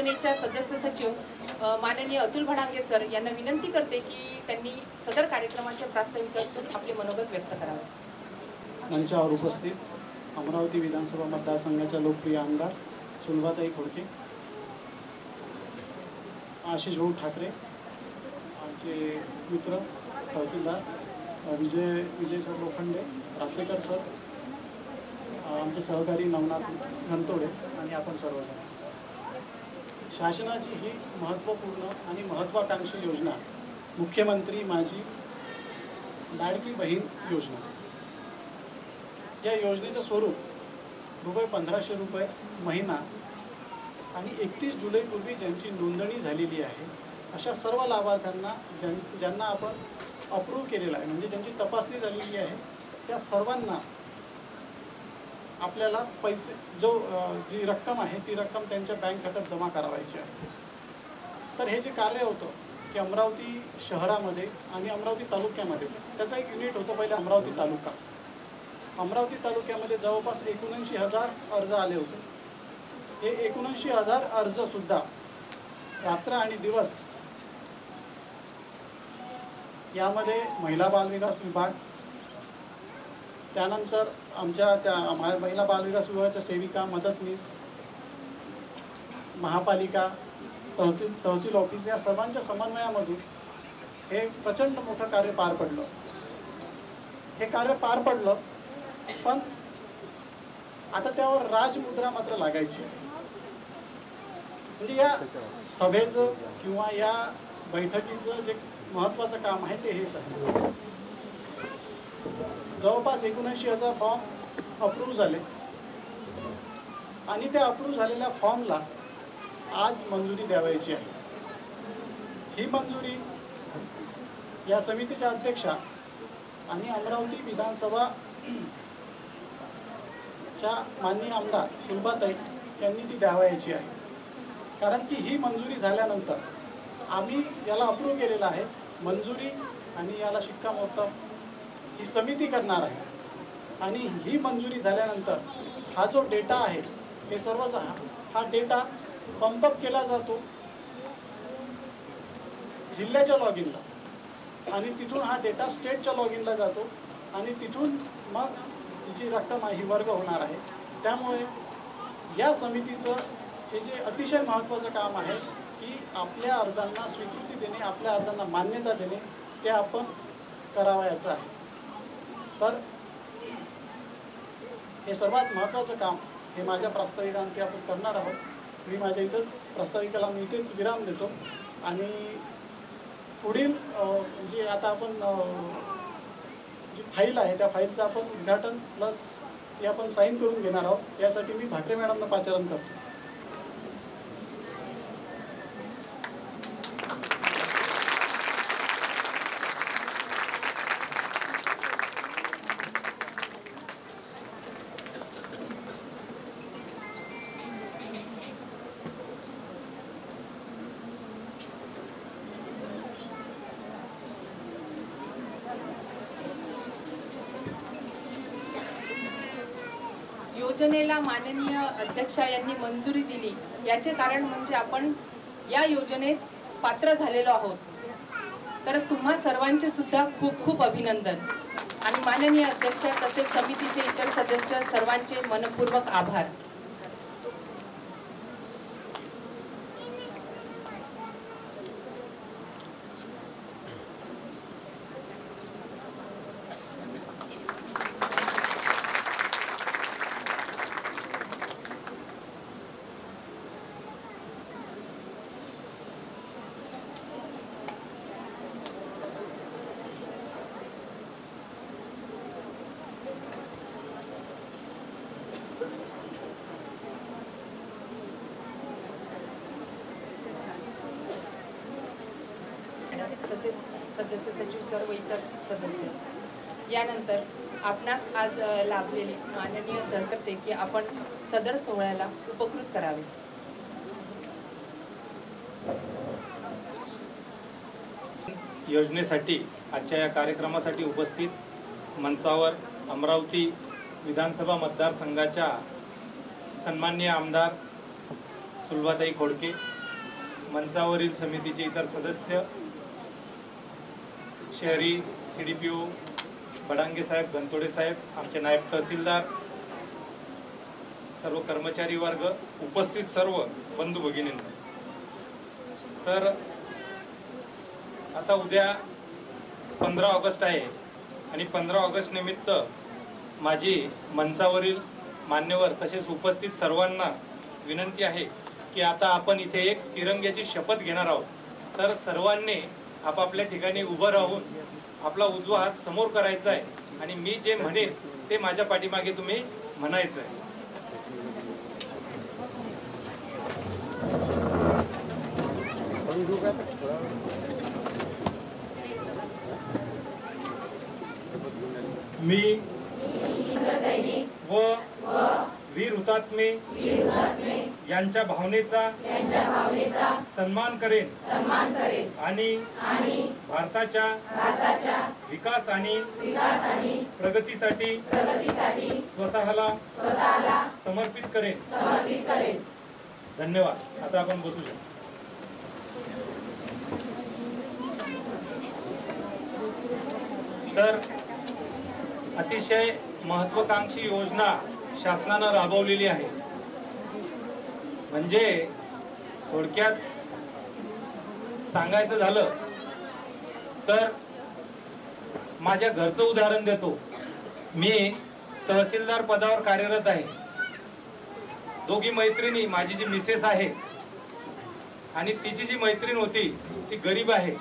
योजनेच्या सदस्य सचिव माननीय अतुल भडांगे सर यांना विनंती करते की त्यांनी सदर कार्यक्रमाच्या प्रास्ताविकातून आपले मनोगत व्यक्त करावे। मंचावर उपस्थित अमरावती विधानसभा मतदारसंघाच्या लोकप्रिय आमदार सुलभाताई खोडके, आशिष भाऊ ठाकरे, आमचे मित्र तहसीलदार विजय सर लोखंडे, रासेकर सर, आमचे सहकारी नवनाथ घनतोडे आणि आपण सर्वजण। शासनाची ही महत्त्वपूर्ण आणि महत्त्वाकांक्षी योजना मुख्यमंत्री माझी लाडकी बहीण योजना। या योजनेचं स्वरूप ₹1500 महिना आणि 31 जुलैपूर्वी ज्यांची नोंदणी झालेली आहे अशा सर्व लाभार्थ्यांना ज्यांना आपण अप्रूव्ह केलेलं आहे, म्हणजे ज्यांची तपासणी झालेली आहे, त्या सर्वांना आपल्याला पैसे जी रक्कम आहे ती रक्कम त्यांच्या बँक खात्यात जमा करावायची आहे। तर हे जे कार्य होतं की अमरावती शहरामध्ये आणि अमरावती तालुक्यामध्ये त्याचा एक युनिट होतं पहिले अमरावती तालुका। अमरावती तालुक्यामध्ये जवळपास 79,000 अर्ज आले होते। हे 79,000 अर्जसुद्धा रात्र आणि दिवस यामध्ये महिला बालविकास विभाग, त्यानंतर आमच्या त्या महिला बालविकास विभागाच्या सेविका, मदतनीस, महापालिका, तहसील ऑफिस या सर्वांच्या समन्वयामधून हे प्रचंड मोठं कार्य पार पडलं। हे कार्य पार पडलं, पण आता त्यावर राजमुद्रा मात्र लागायची। म्हणजे या सभेचं किंवा या बैठकीचं जे महत्त्वाचं काम आहे ते हेच आहे। जवळपास 79,000 फॉर्म अप्रूव्ह झाले आणि त्या अप्रूव्ह झालेल्या फॉर्मला आज मंजुरी द्यावायची आहे। ही मंजुरी या समितीच्या अध्यक्षा आणि अमरावती विधानसभा च्या माननीय आमदार सुलभाताई यांनी ती द्यावायची आहे। कारण की ही मंजुरी झाल्यानंतर आम्ही याला अप्रूव्ह केलेलं आहे, मंजुरी आणि याला शिक्कामोर्तब ही समिती करणार आहे। आणि ही मंजुरी झाल्यानंतर हा जो डेटा आहे हे सर्व हा डेटा पंप अप केला जातो जिल्ह्याच्या लॉगिनला आणि तिथून हा डेटा स्टेटच्या लॉगिनला जातो आणि तिथून मग जी रक्कम आहे ही वर्ग होणार आहे। त्यामुळे या समितीचं हे जे अतिशय महत्त्वाचं काम आहे की आपल्या अर्जांना स्वीकृती देणे, आपल्या अर्जांना मान्यता देणे, ते आपण करावयाचं आहे। तर हे सर्वात महत्त्वाचं काम हे माझ्या प्रास्ताविकांती आपण करणार आहोत। मी माझ्या इथं प्रास्ताविकाला मी इथेच विराम देतो आणि पुढील जे आता आपण जी फाईल आहे त्या फाईलचं आपण उद्घाटन प्लस ती आपण साईन करून घेणार आहोत। यासाठी मी भाकरे मॅडमना पाचारण करतो। योजनेला माननीय अध्यक्षा यांनी मंजुरी दिली याचे कारण म्हणजे आपण या योजनेस पात्र झालेलो आहोत। तर तुम्हा सर्वांचे सुद्धा खूप खूप अभिनंदन आणि माननीय अध्यक्ष तसेच समितीचे इतर सदस्य सर्वांचे मनपूर्वक आभार। तसेच सदस्य सचिव सर्व इतर सदस्य यानंतर आपणास आज लाभलेली माननीय दर्शकते की आपण सदर सोहळ्याला उपकृत करावे। योजनेसाठी आजच्या या कार्यक्रमासाठी उपस्थित मंचावर अमरावती विधानसभा मतदारसंघाच्या सन्माननीय आमदार सुलभाताई खोडके, मंचावरील समितीचे इतर सदस्य, शहरी CDPO बडांगे साहेब, गणतोडे साहेब, आमचे नायब तहसीलदार, सर्व कर्मचारी वर्ग, उपस्थित सर्व बंधू भगिनींना. तर आता उद्या 15 ऑगस्ट आहे आणि 15 ऑगस्ट निमित्त माझी मंचावरील मान्यवर तसेच उपस्थित सर्वांना विनंती आहे की आता आपण इथे एक तिरंग्याची शपथ घेणार आहोत. तर सर्वांनी आपापल्या ठिकाणी उभं राहून आपला उजवा हात समोर करायचा आहे आणि मी जे म्हणेन ते माझ्या पाठीमागे तुम्ही म्हणायचं आहे. मी व वीर हुतात्मे यांच्या भावनेचा सन्मान करेन आणि भारताच्या विकास आणि प्रगतीसाठी स्वतःला समर्पित करेन. धन्यवाद. आता आपण बसू शकतो. तर अतिशय महत्वाकांक्षी योजना शासनानं राबवलेली आहे. म्हणजे थोडक्यात सांगायचं झालं तर माझ्या घरचं उदाहरण देतो. मी तहसीलदार पदावर कार्यरत आहे. दोघी मैत्रिणी, माझी जी मिसेस आहे आणि तिची जी मैत्रीण होती ती गरीब आहे.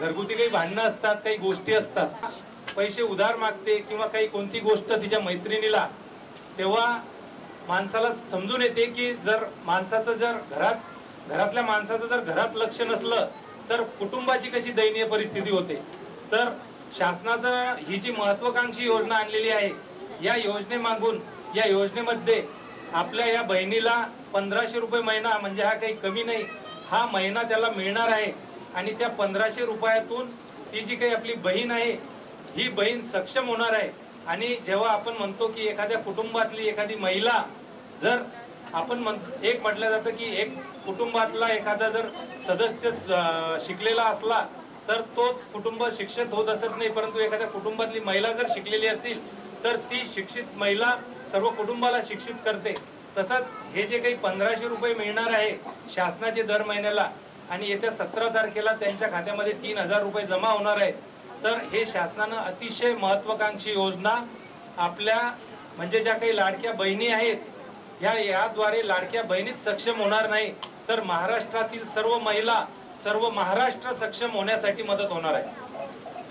घरगुती काही भांडणं असतात, काही गोष्टी असतात, पैसे उधार मागते किंवा काही कोणती गोष्ट तिच्या मैत्रिणीला, तेव्हा माणसाला समजून येते की जर माणसाचं जर घरातल्या माणसाचं जर घरात लक्ष नसलं तर कुटुंबाची कशी दयनीय परिस्थिती होते. तर शासनाचं ही जी महत्वाकांक्षी योजना आणलेली आहे, या योजनेमागून, या योजनेमध्ये आपल्या या बहिणीला 1500 रुपये महिना, म्हणजे हा काही कमी नाही, हा महिना त्याला मिळणार आहे. आणि त्या 1500 रुपयातून ती जी काही आपली बहीण आहे ही बहीण सक्षम होणार आहे. आणि जेव्हा आपण म्हणतो की एखाद्या कुटुंबातली एखादी महिला, जर आपण एक म्हटलं जातं की एक कुटुंबातला एखादा जर सदस्य शिकलेला असला तर तोच कुटुंब शिक्षित होत असत नाही, परंतु एखाद्या कुटुंबातली महिला जर शिकलेली असेल तर ती शिक्षित महिला सर्व कुटुंबाला शिक्षित करते. तसंच हे जे काही 1500 रुपये मिळणार आहे शासनाचे दर महिन्याला, आणि येत्या 17 तारखेला त्यांच्या खात्यामध्ये 3000 रुपये जमा होणार आहेत. तर हे शासनानं अतिशय महत्वाकांक्षी योजना आपल्या, म्हणजे ज्या काही लाडक्या बहिणी आहेत, याद्वारे लाडक्या बहिणीच सक्षम होणार नाही तर महाराष्ट्रातील सर्व महिला, सर्व महाराष्ट्र सक्षम होण्यासाठी मदत होणार आहे.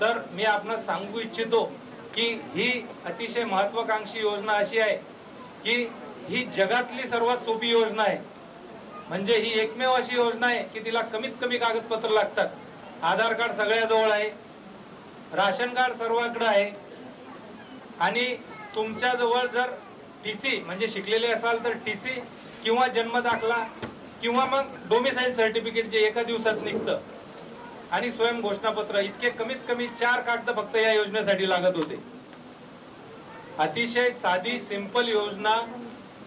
तर मी आपणास सांगू इच्छितो की ही अतिशय महत्वाकांक्षी योजना अशी आहे की ही जगातली सर्वात सोपी योजना आहे. म्हणजे ही एकमेव अशी योजना आहे की तिला कमीत कमी कागदपत्र लागतात. आधार कार्ड सगळ्याजवळ आहे, राशन कार्ड सर्वांकडे आहे, आणि तुमच्या जवळ जर TC म्हणजे शिकलेले असाल तर TC किंवा जन्म दाखला किंवा मग डोमिसाईल सर्टिफिकेट जे एका दिवसात निघतं, आणि स्वयं घोषणापत्र, इतके कमीत कमी 4 कागद फक्त या योजनेसाठी लागत होते. अतिशय साधी सिंपल योजना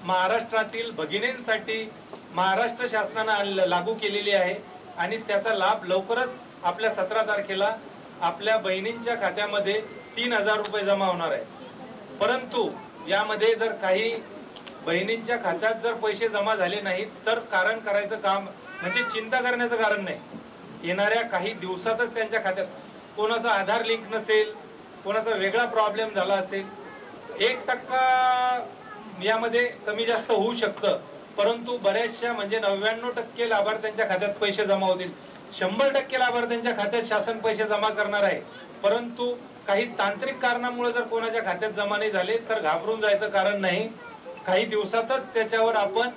महाराष्ट्रातील भगिनींसाठी महाराष्ट्र शासनानं लागू केलेली आहे आणि त्याचा लाभ लवकरच आपल्या 17 तारखेला आपल्या बहिणींच्या खात्यामध्ये 3000 रुपये जमा होणार आहे. परंतु यामध्ये जर काही बहिणींच्या खात्यात जर पैसे जमा झाले नाहीत तर कारण करायचं काम, म्हणजे चिंता करण्याचं कारण नाही. येणाऱ्या काही दिवसातच त्यांच्या खात्यात, कोणाचा आधार लिंक नसेल, कोणाचा वेगळा प्रॉब्लेम झाला असेल, 1% यामध्ये कमी जास्त होऊ शकतं, परंतु बऱ्याचशा म्हणजे 99% लाभार्थ्यांच्या खात्यात पैसे जमा होतील. 100% लाभार्थ्यांच्या खात्यात शासन पैसे जमा करणार आहे. परंतु काही तांत्रिक कारणामुळे जर कोणाच्या खात्यात जमा नाही झाले तर घाबरून जायचं कारण नाही. काही दिवसातच त्याच्यावर आपण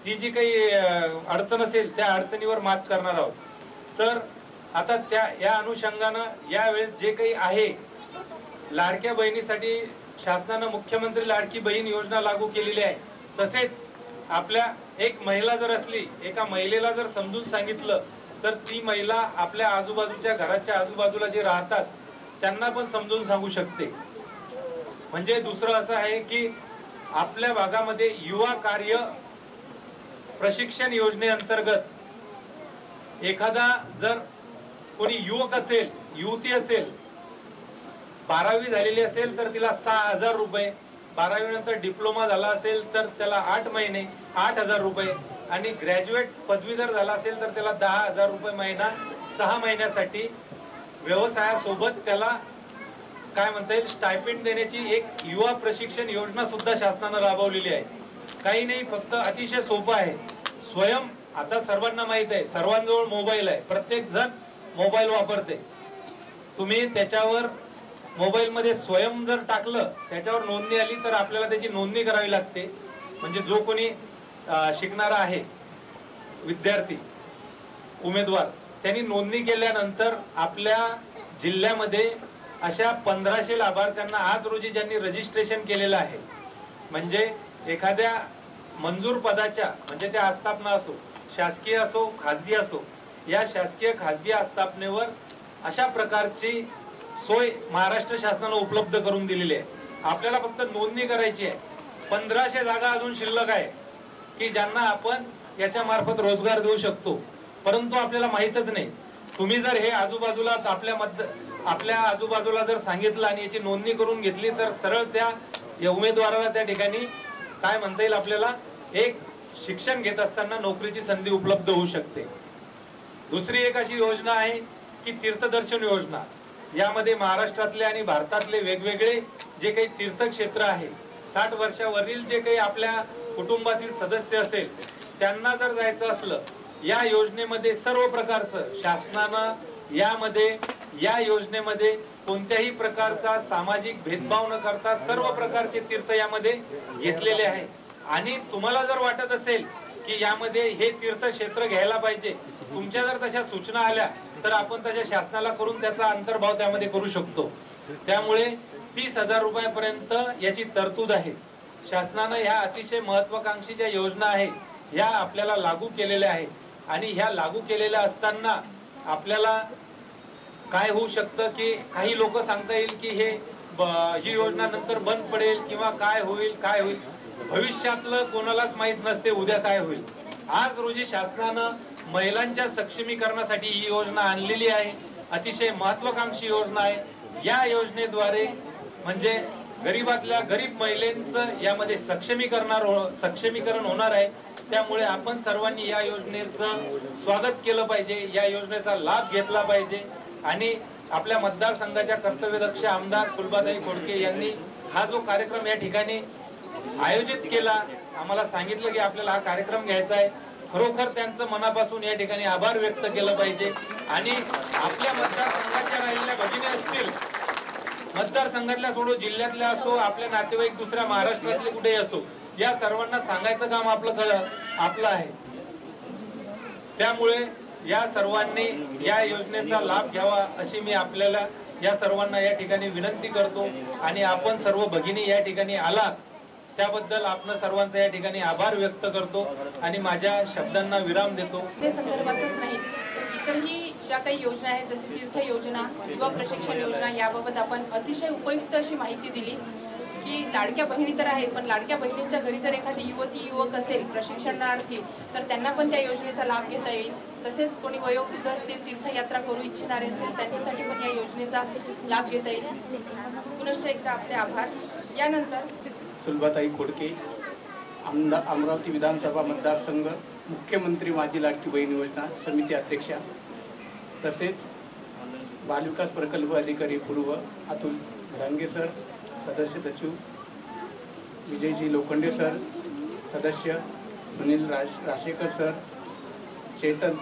ती जी काही अडचण असेल त्या अडचणीवर मात करणार आहोत. तर आता या अनुषंगानं यावेळेस जे काही आहे, लाडक्या बहिणीसाठी शासनानं मुख्यमंत्री लाडकी बहीण योजना लागू केलेली आहे. तसेच आपल्या एक महिला जर असली, एका महिलेला जर समजून सांगितलं तर ती महिला आपल्या आजूबाजूच्या घराच्या आजूबाजूला जे राहतात त्यांना पण समजून सांगू शकते. म्हणजे दुसरं असं आहे की आपल्या भागामध्ये युवा कार्य प्रशिक्षण योजनेअंतर्गत एखादा जर कोणी युवक असेल, युवती असेल, 12वी झालेली असेल तर तिला 6,000 रुपये, 12वी नंतर डिप्लोमा झाला असेल तर त्याला 8 महिने 8,000 रुपये आणि ग्रॅज्युएट पदवीधर झाला असेल तर त्याला 10,000 रुपये महिना 6 महिन्यासाठी व्यवसायासोबत त्याला काय म्हणता येईल स्टायपेंड देण्याची एक युवा प्रशिक्षण योजना सुद्धा शासनाने राबवलेली आहे. काही नाही, फक्त अतिशय सोपं आहे. स्वयं आता सर्वांना माहित आहे, सर्वांजवळ मोबाईल आहे, प्रत्येक जण मोबाईल वापरते. तुम्ही त्याच्यावर मोबाईल मध्ये स्वयं जर टाकलं, त्याच्यावर नोंदणी आली तर आपल्याला त्याची नोंदणी करावी लागते. म्हणजे जो कोणी शिकणारा आहे, विद्यार्थी उमेदवार, त्यांनी नोंदणी केल्यानंतर आपल्या जिल्ह्यामध्ये अशा 1500 लाभार्थ्यांना आज रोजी ज्यांनी रजिस्ट्रेशन केलेलं आहे, म्हणजे एखाद्या मंजूर पदाच्या, म्हणजे त्या आस्थापना असो, शासकीय असो खाजगी असो, या शासकीय खाजगी आस्थापनेवर अशा प्रकारची सोय महाराष्ट्र शासनाने उपलब्ध करून दिलेली आहे. आपल्याला फक्त नोंदणी करायची आहे. 1500 जागा अजून शिल्लक आहे की ज्यांना आपण याच्या मार्फत रोजगार देऊ शकतो, परंतु आपल्याला माहितच नाही. तुम्ही जर हे आजूबाजूला आपल्या आजूबाजूला जर सांगितलं आणि याची नोंदणी करून घेतली तर सरळ त्या उमेदवाराला त्या ठिकाणी काय म्हणता येईल, आपल्याला एक शिक्षण घेत असताना नोकरीची संधी उपलब्ध होऊ शकते. दुसरी एक अशी योजना आहे की तीर्थदर्शन योजना. यामध्ये महाराष्ट्रातले आणि भारतातले वेगवेगळे जे काही तीर्थक्षेत्र आहे, 60 वर्षावरील जे काही आपल्या कुटुंबातील सदस्य असेल त्यांना जर जायचं असलं, या योजनेमध्ये सर्व प्रकारचं शासनानं या योजनेमध्ये कोणत्याही प्रकारचा सामाजिक भेदभाव न करता सर्व प्रकारचे तीर्थ यामध्ये घेतलेले आहे. आणि तुम्हाला जर वाटत असेल की यामध्ये हे तीर्थक्षेत्र घ्यायला पाहिजे, तुमच्या जर तशा सूचना आल्या तर आपण तशा शासनाला करून त्याचा अंतर्भाव त्यामध्ये करू शकतो. त्यामुळे 30,000 रुपयापर्यंत याची तरतूद आहे. शासनानं ह्या अतिशय महत्वाकांक्षी ज्या योजना आहेत ह्या आपल्याला लागू केलेल्या आहेत. आणि ह्या लागू केलेल्या असताना आपल्याला काय होऊ शकतं की काही लोक सांगता येईल की ही योजना नंतर बंद पडेल किंवा काय होईल. भविष्यातलं कोणालाच माहित नसते उद्या काय होईल. आज रोजी शासनानं महिलांच्या सक्षमीकरणासाठी ही योजना आणलेली आहे. अतिशय महत्वाकांक्षी योजना आहे. या योजनेद्वारे म्हणजे गरीबातल्या गरीब महिलांचं यामध्ये सक्षमीकरण होणार आहे. त्यामुळे आपण सर्वांनी या योजनेचं स्वागत केलं पाहिजे, या योजनेचा लाभ घेतला पाहिजे. आणि आपल्या मतदारसंघाच्या कर्तव्यदक्ष आमदार सुलभाताई खोडके यांनी हा जो कार्यक्रम या ठिकाणी आयोजित केला, आम्हाला सांगितलं की आपल्याला हा कार्यक्रम घ्यायचा आहे. खरोखर त्यांचं मनापासून या ठिकाणी आभार व्यक्त केलं पाहिजे. आणि आपल्या मतदारसंघाच्या राहिलेल्या भगिनी असतील, मतदारसंघातल्या सोडो जिल्ह्यातल्या असो, आपले नातेवाईक दुसऱ्या महाराष्ट्रातले कुठेही असो, या सर्वांना सांगायचं काम आपलं आहे. त्यामुळे या सर्वांनी या योजनेचा लाभ घ्यावा अशी मी आपल्याला या सर्वांना या ठिकाणी विनंती करतो. आणि आपण सर्व भगिनी या ठिकाणी आलात त्याबद्दल आपण सर्वांचा या ठिकाणी आभार व्यक्त करतो आणि माझ्या शब्दांना विराम देतो. ते संदर्भातच नाही, इतरही ज्या काही योजना आहेत जसे तीर्थ योजना, युवा प्रशिक्षण योजना, याबाबत आपण अतिशय उपयुक्त अशी माहिती दिली की लाडक्या बहिणी तर आहेत, पण लाडक्या बहिणींच्या घरी जर एखादी युवती युवक असेल प्रशिक्षणार्थी तर त्यांना पण त्या योजनेचा लाभ घेता येईल. तसेच कोणी वयोवृद्ध असतील, तीर्थयात्रा करू इच्छिणारे असतील, त्यांच्यासाठी पण या योजनेचा लाभ घेता येईल. पुनश्च एकदा आपले आभार. यानंतर सुलभाताई खोडके, अमरावती विधानसभा मतदारसंघ, मुख्यमंत्री माझी लाडकी बहीण योजना समिती अध्यक्षा, तसेच बालविकास प्रकल्प अधिकारी पूर्व अतुल डांगे सर, सदस्य सचिव विजयजी लोखंडे सर, सदस्य सुनील राशेकर सर, चेतन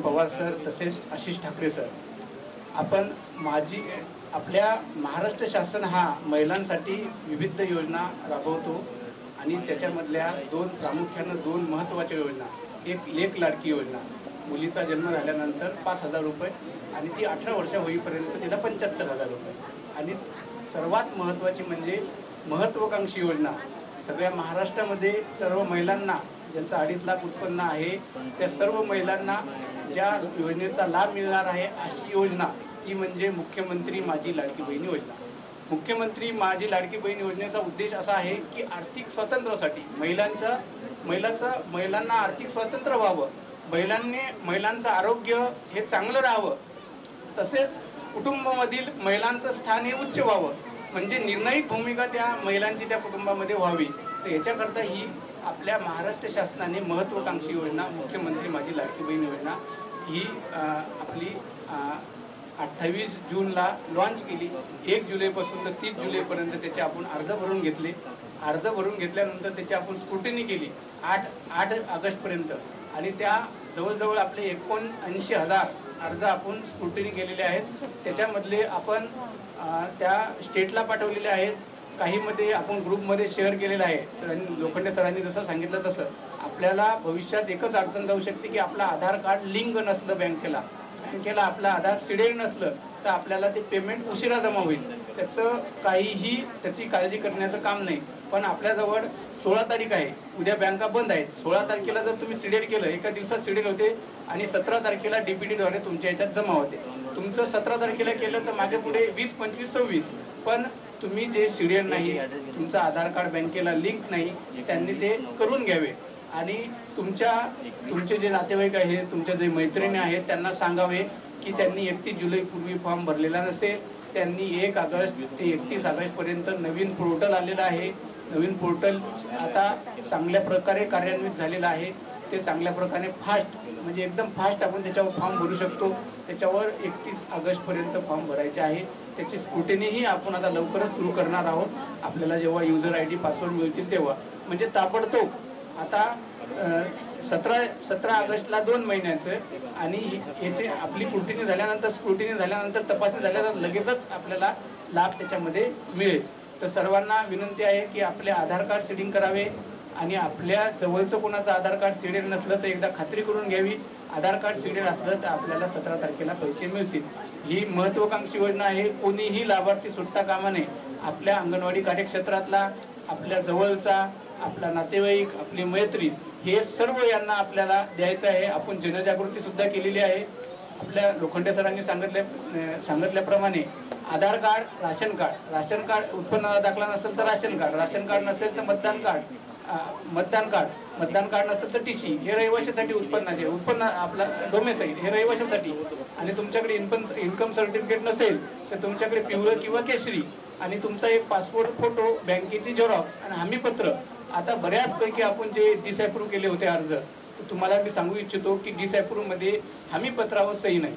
पवार सर, तसेच आशिष ठाकरे सर. आपण आपल्या महाराष्ट्र शासन हा महिलांसाठी विविध योजना राबवतो आणि त्याच्यामधल्या प्रामुख्यानं दोन महत्त्वाच्या योजना, एक लेक लाडकी योजना, मुलीचा जन्म झाल्यानंतर 5,000 रुपये आणि ती 18 वर्ष होईपर्यंत तिला 75,000 रुपये. आणि सर्वात महत्त्वाची म्हणजे महत्त्वाकांक्षी योजना, सगळ्या महाराष्ट्रामध्ये सर्व महिलांना ज्यांचं 2.5 लाख उत्पन्न आहे त्या सर्व महिलांना ज्या योजनेचा लाभ मिळणार आहे अशी योजना ती म्हणजे मुख्यमंत्री माझी लाडकी बहीण योजना. मुख्यमंत्री माझी लाडकी बहीण योजनेचा उद्देश असा आहे की आर्थिक स्वातंत्र्यासाठी महिलांचा महिलांना आर्थिक स्वातंत्र्य व्हावं, महिलांचं आरोग्य हे चांगलं राहावं, तसेच कुटुंबामधील महिलांचं स्थान हे उच्च व्हावं, म्हणजे निर्णायक भूमिका त्या महिलांची त्या कुटुंबामध्ये व्हावी. तर याच्याकरता ही आपल्या महाराष्ट्र शासनाने महत्त्वाकांक्षी योजना मुख्यमंत्री माझी लाडकी बहीण योजना ही आपली 28 जूनला लॉन्च केली. 1 जुलैपासून तर 30 जुलैपर्यंत त्याचे आपण अर्ज भरून घेतले. अर्ज भरून घेतल्यानंतर त्याची आपण स्क्रुटिनी केली 8 ऑगस्टपर्यंत, आणि त्या जवळजवळ आपले 79,000 अर्ज आपण स्क्रुटिनी केलेले आहेत. त्याच्यामधले आपण त्या स्टेटला पाठवलेले आहेत, काहीमध्ये आपण ग्रुपमध्ये शेअर केलेलं आहे. लोखंडे सरांनी जसं सांगितलं तसं आपल्याला भविष्यात एकच अडचण जाऊ शकते की आपलं आधार कार्ड लिंक नसलं बँकेला आपलं आधार सीडेड नसलं तर आपल्याला ते पेमेंट उशिरा जमा होईल. त्याची काळजी करण्याचं काम नाही. पण आपल्याजवळ 16 तारीख आहे, उद्या बँका बंद आहेत. 16 तारखेला जर तुम्ही सीडेड केलं, एका दिवसात सीडेड होते आणि 17 तारखेला डीबीटीद्वारे तुमच्या याच्यात जमा होते. तुमचं 17 तारखेला केलं तर मागे पुढे 20, 25, 26, पण तुम्ही जे सीडेड नाही, तुमचं आधार कार्ड बँकेला लिंक नाही, त्यांनी ते करून घ्यावे. आणि तुमचे जे नातेवाईक आहेत, तुमच्या जे मैत्रिणी आहेत, त्यांना सांगावे की त्यांनी 31 जुलैपूर्वी फॉर्म भरलेला नसेल. त्यांनी 1 ऑगस्ट ते 31 ऑगस्टपर्यंत नवीन पोर्टल आलेलं आहे. नवीन पोर्टल आता चांगल्या प्रकारे कार्यान्वित झालेलं आहे. ते चांगल्या प्रकारे म्हणजे एकदम फास्ट आपण त्याच्यावर फॉर्म भरू शकतो. त्याच्यावर 31 ऑगस्टपर्यंत फॉर्म भरायचे आहे. त्याची स्क्रुटिनीही आपण आता लवकरच सुरू करणार आहोत. आपल्याला जेव्हा युजर ID पासवर्ड मिळतील तेव्हा, म्हणजे ताबडतोब आता 17 ऑगस्टला 2 महिन्याचं, आणि याची आपली स्क्रुटिनी झाल्यानंतर तपासणी झाल्यानंतर लगेचच आपल्याला लाभ त्याच्यामध्ये मिळेल. तर सर्वांना विनंती आहे की आपले आधार कार्ड सीडिंग करावे, आणि आपल्या जवळचं कोणाचं आधार कार्ड सीडेड नसलं तर एकदा खात्री करून घ्यावी. आधार कार्ड सीडेड असलं तर आपल्याला 17 तारखेला पैसे मिळतील. ही महत्त्वाकांक्षी योजना आहे. कोणीही लाभार्थी सुटता कामा नये. आपल्या अंगणवाडी कार्यक्षेत्रातला, आपल्या जवळचा, आपला नातेवाईक, आपली मैत्रीण, हे सर्व यांना आपल्याला द्यायचं आहे. आपण जनजागृती सुद्धा केलेली आहे. आपल्या लोखंडे सरांनी सांगितल्याप्रमाणे आधार कार्ड, राशन कार्ड, उत्पन्न दाखला नसेल तर राशन कार्ड नसेल तर मतदान कार्ड नसेल तर TC, हे रहिवाशासाठी उत्पन्न आपला डोमेसाईल हे रहिवाशासाठी. आणि तुमच्याकडे इन्कम सर्टिफिकेट नसेल तर तुमच्याकडे पिवळं किंवा केशरी, आणि तुमचा एक पासपोर्ट फोटो, बँकेची झेरॉक्स आणि हमीपत्र. आता बऱ्याचपैकी आपण जे डिसअप्रूव्ह केले होते अर्ज, तर तुम्हाला मी सांगू इच्छितो की डिसअप्रूव्हमध्ये हमीपत्रावर सही नाही.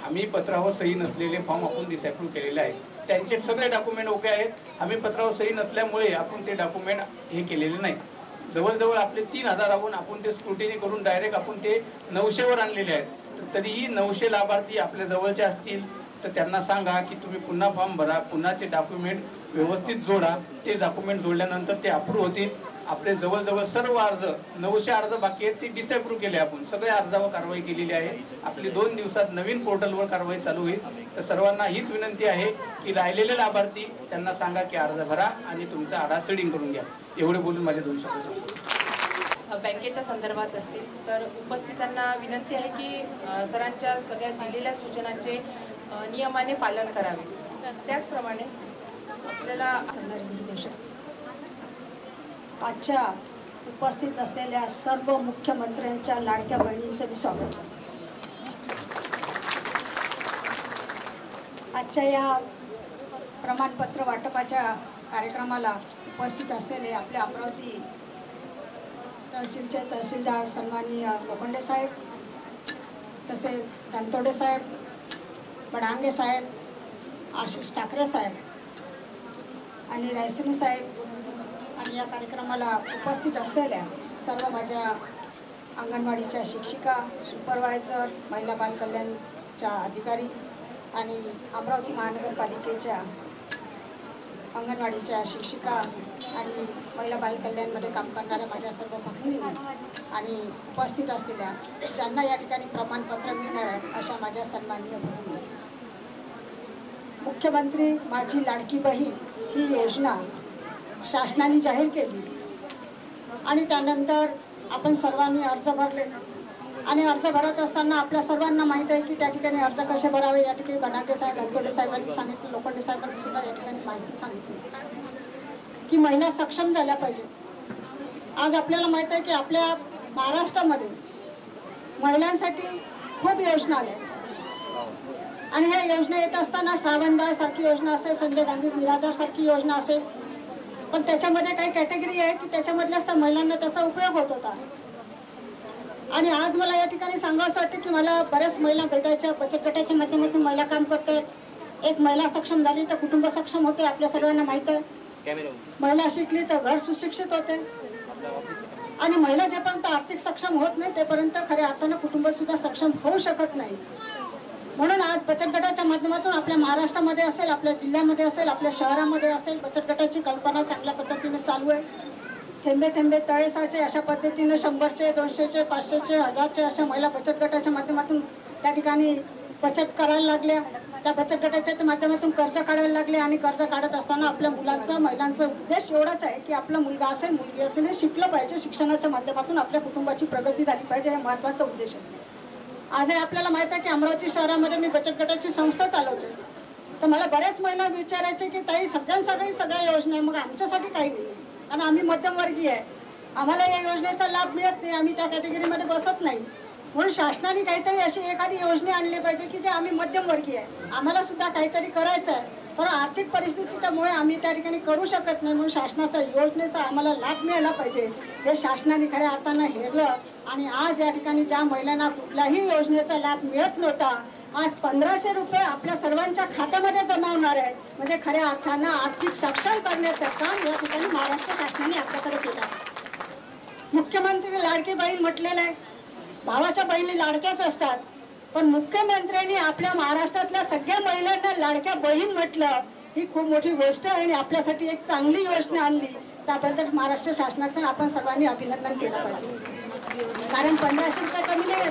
हमीपत्रावर सही नसलेले फॉर्म आपण डिसअप्रूव्ह केलेले आहेत. त्यांचे सगळे डॉक्युमेंट ओके आहेत. हमीपत्रावर सही नसल्यामुळे आपण ते डॉक्युमेंट हे केलेले नाही. जवळजवळ आपले 3,000 आपण ते स्क्रुटिनी करून डायरेक्ट आपण ते 900वर आणलेले आहेत. तरीही 900 लाभार्थी आपल्या जवळचे असतील तर त्यांना सांगा की तुम्ही पुन्हा फॉर्म भरा, पुन्हाचे डॉक्युमेंट व्यवस्थित जोडा. ते डॉक्युमेंट जोडल्यानंतर ते अप्रूव्ह होतील. आपले जवळजवळ सर्व अर्ज 900 अर्ज बाकी आहेत ते डिसअप्रूव्ह केले. आपण सगळ्या अर्जावर कारवाई केलेली आहे. आपली 2 दिवसात नवीन पोर्टलवर कारवाई चालू होईल. तर सर्वांना हीच विनंती आहे की राहिलेले लाभार्थी त्यांना सांगा की अर्ज भरा आणि तुमचा आधार सीडिंग करून घ्या. एवढे बोलून माझे 2 शब्द संपतो. बँकेच्या संदर्भात असतील तर उपस्थितांना विनंती आहे की सरांच्या सगळ्या दिलेल्या सूचनांचे नियमाने पालन करावे. त्याचप्रमाणे आपल्याला आजच्या उपस्थित असलेल्या सर्व मुख्यमंत्र्यांच्या लाडक्या बहिणींचं मी स्वागत करते. आजच्या या प्रमाणपत्र वाटपाच्या कार्यक्रमाला उपस्थित असलेले आपले अमरावती तहसीलचे तहसीलदार सन्माननीय लोखंडे साहेब, तसेच धनतोडे साहेब, बडांगे साहेब, आशिष ठाकरे साहेब आणि रायसिनी साहेब, आणि या कार्यक्रमाला उपस्थित असलेल्या सर्व माझ्या अंगणवाडीच्या शिक्षिका, सुपरवायझर, महिला बालकल्याणच्या अधिकारी आणि अमरावती महानगरपालिकेच्या अंगणवाडीच्या शिक्षिका आणि महिला बालकल्याणमध्ये काम करणाऱ्या माझ्या सर्व भगिनी आणि उपस्थित असलेल्या ज्यांना या ठिकाणी प्रमाणपत्र मिळणार आहे अशा माझ्या सन्माननीय भगिनी. मुख्यमंत्री माझी लाडकी बहीण ही योजना शासनाने जाहीर केली आणि त्यानंतर आपण सर्वांनी अर्ज भरले. आणि अर्ज भरत असताना आपल्या सर्वांना माहीत आहे की त्या ठिकाणी अर्ज कसे भरावे. या ठिकाणी बडाके साहेब, धनतोडे साहेबांनी सांगितलं, लोखंडे साहेबांनी सुद्धा या ठिकाणी माहिती सांगितली की महिला सक्षम झाल्या पाहिजे. आज आपल्याला माहित आहे की आपल्या महाराष्ट्रामध्ये महिलांसाठी खूप योजना आल्या आणि ह्या योजना येत असताना श्रावणबाळ सारखी योजना असेल, संजय गांधी निराधार सारखी योजना असेल, पण त्याच्यामध्ये काही कॅटेगरी आहे की त्याच्यामधल्याच त्या महिलांना त्याचा उपयोग होत होता. आणि आज मला या ठिकाणी सांगावंसं वाटतं की मला बऱ्याच महिला भेटायच्या, बचत गटाच्या माध्यमातून महिला काम करतात. एक महिला सक्षम झाली तर कुटुंब सक्षम होते, आपल्या सर्वांना माहित आहे. महिला शिकली तर घर सुशिक्षित होते आणि महिला जेपर्यंत आर्थिक सक्षम होत नाही तेपर्यंत खऱ्या अर्थानं कुटुंब सुद्धा सक्षम होऊ शकत नाही. म्हणून आज बचत गटाच्या माध्यमातून आपल्या महाराष्ट्रामध्ये असेल, आपल्या जिल्ह्यामध्ये असेल, आपल्या शहरामध्ये असेल, बचत गटाची कल्पना चांगल्या पद्धतीने चालू आहे. थेंबे थेंबे तळे साचे अशा पद्धतीने 100चे, 200चे, 500चे, 1000चे अशा महिला बचत गटाच्या माध्यमातून त्या ठिकाणी बचत करायला लागल्या. त्या बचत गटाच्या माध्यमातून कर्ज काढायला लागले आणि कर्ज काढत असताना आपल्या मुलांचा, महिलांचा उद्देश एवढाच आहे की आपला मुलगा असेल, मुलगी असेल, हे शिकलं पाहिजे. शिक्षणाच्या माध्यमातून आपल्या कुटुंबाची प्रगती झाली पाहिजे, हे महत्त्वाचा उद्देश आहे. आजही आपल्याला माहित आहे की अमरावती शहरामध्ये मी बचत गटाची संस्था चालवते. तर मला बऱ्याच महिला विचारायचे की ताई सगळ्यांसाठी सगळ्या योजना आहे, मग आमच्यासाठी काही नाही आणि आम्ही मध्यमवर्गीय आहे, आम्हाला या योजनेचा लाभ मिळत नाही, आम्ही त्या कॅटेगरीमध्ये बसत नाही. म्हणून शासनाने काहीतरी अशी एखादी योजना आणली पाहिजे की जे आम्ही मध्यमवर्गीय आहे, आम्हाला सुद्धा काहीतरी करायचं आहे, पण आर्थिक परिस्थितीच्यामुळे आम्ही त्या ठिकाणी करू शकत नाही. म्हणून शासनाच्या योजनेचा आम्हाला लाभ मिळाला पाहिजे, हे शासनाने खऱ्या अर्थानं हेरलं. आणि आज या ठिकाणी ज्या महिलांना कुठल्याही योजनेचा लाभ मिळत नव्हता, आज 1500 रुपये आपल्या सर्वांच्या खात्यामध्ये जमा होणार आहे. म्हणजे खऱ्या अर्थानं आर्थिक सक्षम करण्याचं काम या ठिकाणी महाराष्ट्र शासनाने आपल्याकडे केलं आहे. मुख्यमंत्री लाडकी बहीण म्हटलेलं आहे, भावाच्या बहिणी लाडक्याच असतात, पण मुख्यमंत्र्यांनी आपल्या महाराष्ट्रातल्या सगळ्या महिलांना लाडक्या बहीण म्हटलं, ही खूप मोठी गोष्ट आहे आणि आपल्यासाठी एक चांगली योजना आणली. त्याबद्दल महाराष्ट्र शासनाचं आपण सर्वांनी अभिनंदन केलं पाहिजे. कारण 1500 रुपये कमी नाही.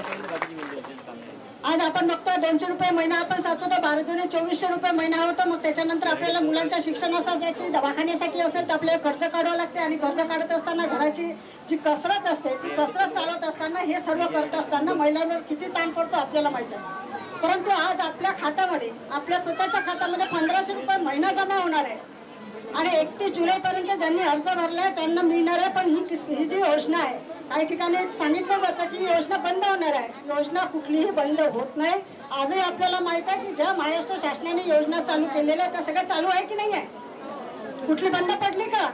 आज आपण बघतो 200 रुपये महिना आपण साचतो, तर 12 2400 रुपये महिना होतो. मग त्याच्यानंतर आपल्याला मुलांच्या शिक्षणासाठी, दवाखान्यासाठी असेल तर आपल्याला कर्ज काढावं लागते आणि कर्ज काढत असताना घराची जी कसरत असते ती कसरत चालवत असताना हे सर्व करत असताना महिलांवर किती ताण पडतो आपल्याला माहित आहे. परंतु आज आपल्या खात्यामध्ये, आपल्या स्वतःच्या खात्यामध्ये 1500 रुपये महिना जमा होणार आहे आणि 31 जुलैपर्यंत ज्यांनी अर्ज भरलाय त्यांना मिळणार आहे. पण ही जी योजना आहे, काही ठिकाणी सांगितलं जातं की योजना बंद होणार आहे. योजना कुठलीही बंद होत नाही. आजही आपल्याला माहित आहे की ज्या महाराष्ट्र शासनाने योजना चालू केलेल्या त्या सगळ्या चालू आहे की नाही आहे, कुठली बंद पडली का?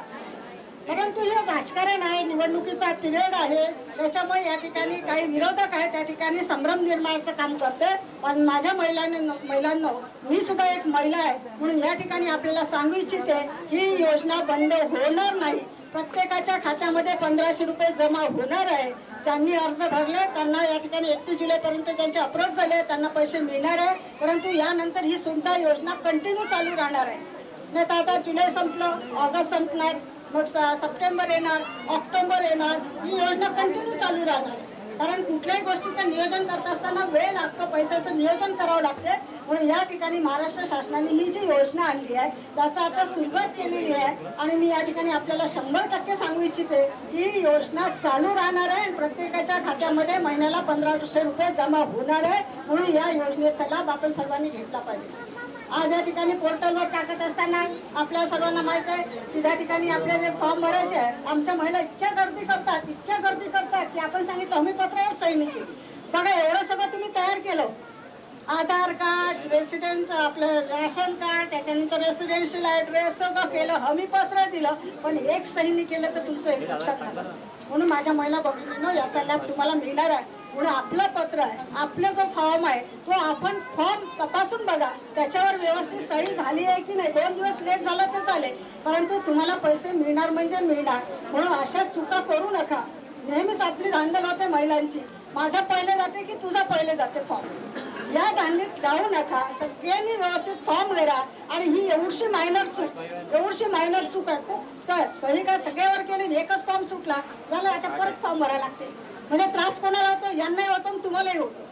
परंतु हे राजकारण आहे, निवडणुकीचा पिरियड आहे, त्याच्यामुळे या ठिकाणी काही विरोधक आहे त्या ठिकाणी संभ्रम निर्माणाचं काम करते. पण माझ्या महिलांना मी सुद्धा एक महिला आहे म्हणून या ठिकाणी आपल्याला सांगू इच्छिते ही योजना बंद होणार नाही. प्रत्येकाच्या खात्यामध्ये 1500 रुपये जमा होणार आहे. ज्यांनी अर्ज भरले त्यांना या ठिकाणी 31 जुलैपर्यंत त्यांचे अप्रूव्ह झाले, त्यांना पैसे मिळणार आहे. परंतु यानंतर ही सुद्धा योजना कंटिन्यू चालू राहणार आहे. नाही तर आता जुलै संपलं, ऑगस्ट संपणार, मग सप्टेंबर येणार, ऑक्टोबर येणार, ही योजना कंटिन्यू चालू राहणार आहे. कारण कुठल्याही गोष्टीचं नियोजन करत असताना वेळ लागतो, पैशाचं नियोजन करावं लागते. म्हणून या ठिकाणी महाराष्ट्र शासनाने ही जी योजना आणली आहे त्याचा आता सुरुवात केलेली आहे आणि मी या ठिकाणी आपल्याला 100% सांगू इच्छिते ही योजना चालू राहणार आहे आणि प्रत्येकाच्या खात्यामध्ये महिन्याला 1500 रुपये जमा होणार आहे. म्हणून या योजनेचा लाभ आपण सर्वांनी घेतला पाहिजे. आज या ठिकाणी पोर्टलवर टाकत असताना आपल्या सर्वांना माहित आहे की त्या ठिकाणी आपल्याला फॉर्म भरायचे आहे. आमच्या महिला इतक्या गर्दी करतात की आपण सांगितलं हमीपत्रावर सही नाही केली. बघा एवढं सगळं तुम्ही तयार केलं, आधार कार्ड, रेसिडेंट आपलं राशन कार्ड, त्याच्यानंतर रेसिडेन्शियल ॲड्रेस सगळं केलं, हमीपत्र दिलं, पण एक सही नाही केलं तर तुमचं एक नुकसान झालं. म्हणून माझ्या महिला भगिनींनो याचा लाभ तुम्हाला मिळणार आहे. म्हणून आपलं पत्र आहे, आपला जो फॉर्म आहे तो आपण फॉर्म तपासून बघा, त्याच्यावर व्यवस्थित सही झाली आहे की नाही. 2 दिवस लेट झाला तर चालेल, परंतु तुम्हाला पैसे मिळणार म्हणजे मिळणार. म्हणून अशा चुका करू नका. नेहमीच आपली धांदल होते महिलांची, माझा पहिले जाते की तुझा पहिले जाते फॉर्म. या धांदलीत जाऊ नका. सगळ्यांनी व्यवस्थित फॉर्म भरा. आणि ही एवढी मायनर चूक आहे. तर सही काय सगळ्यावर केली, एकच फॉर्म सुटला झालं, आता परत फॉर्म भरायला लागते. म्हणजे त्रास कोणाला होतो? यांनाही होतो तुम्हालाही होतो.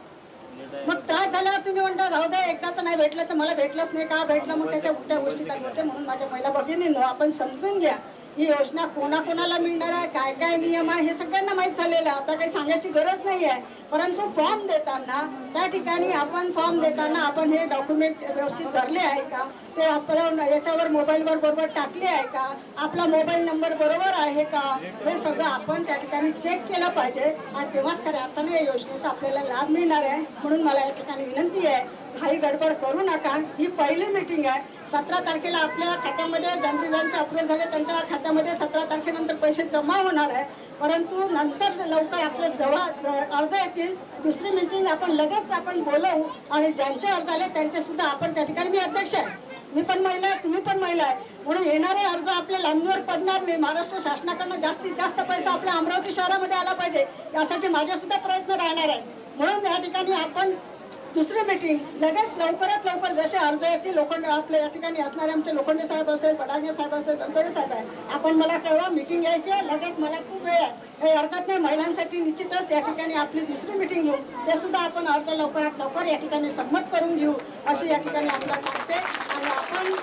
मग त्रास झाल्यावर तुम्ही म्हणता राहू द्या, एकदाच नाही भेटलं तर मला भेटलंच नाही का भेटलं, मग त्याच्या उलट्या गोष्टी चालू होते. म्हणून माझ्या महिला भगिनींनो आपण समजून घ्या ही योजना कोणाकोणाला मिळणार आहे, काय काय नियम आहे हे सगळ्यांना माहीत झालेलं आहे. आता काही सांगायची गरज नाही आहे. परंतु फॉर्म देताना त्या ठिकाणी आपण फॉर्म देताना आपण हे डॉक्युमेंट व्यवस्थित भरले आहे का, ते आपण याच्यावर मोबाईलवर बरोबर टाकले आहे का, आपला मोबाईल नंबर बरोबर आहे का, हे सगळं आपण त्या ठिकाणी चेक केलं पाहिजे आणि तेव्हाच खऱ्या अर्थाने या योजनेचा आपल्याला लाभ मिळणार आहे. म्हणून मला या ठिकाणी विनंती आहे, काही गडबड करू नका. ही पहिली मीटिंग आहे. 17 तारखेला आपल्या खात्यामध्ये ज्यांचे अप्रूव्ह झाले त्यांच्या खात्यामध्ये 17 तारखेनंतर पैसे जमा होणार आहे. परंतु नंतर लवकर आपल्या जवळ अर्ज येतील. दुसरी मीटिंग आपण लगेच आपण बोलवू आणि ज्यांचे अर्ज आले त्यांचे सुद्धा आपण त्या ठिकाणी, मी अध्यक्ष आहे, मी पण महिला आहे, तुम्ही पण महिला आहे, म्हणून येणारे अर्ज आपल्या लांबीवर पडणार नाही. महाराष्ट्र शासनाकडनं जास्तीत जास्त पैसा आपल्या अमरावती शहरामध्ये आला पाहिजे, यासाठी माझे सुद्धा प्रयत्न राहणार आहे. म्हणून या ठिकाणी आपण दुसरी मीटिंग लगेच लवकरात लवकर जसे अर्ज येतील, लोखंडे आपल्या या ठिकाणी असणारे आमचे लोखंडे साहेब असेल, बडागे साहेब असेल, बनतोडे साहेब आहे, आपण मला कळवा. मीटिंग घ्यायची आहे लगेच, मला खूप वेळ आहे, काही हरकत नाही. महिलांसाठी निश्चितच या ठिकाणी आपली दुसरी मीटिंग घेऊ, ते सुद्धा आपण अर्ज लवकरात लवकर या ठिकाणी संमत करून घेऊ अशी या ठिकाणी आपल्याला सांगते. आणि आपण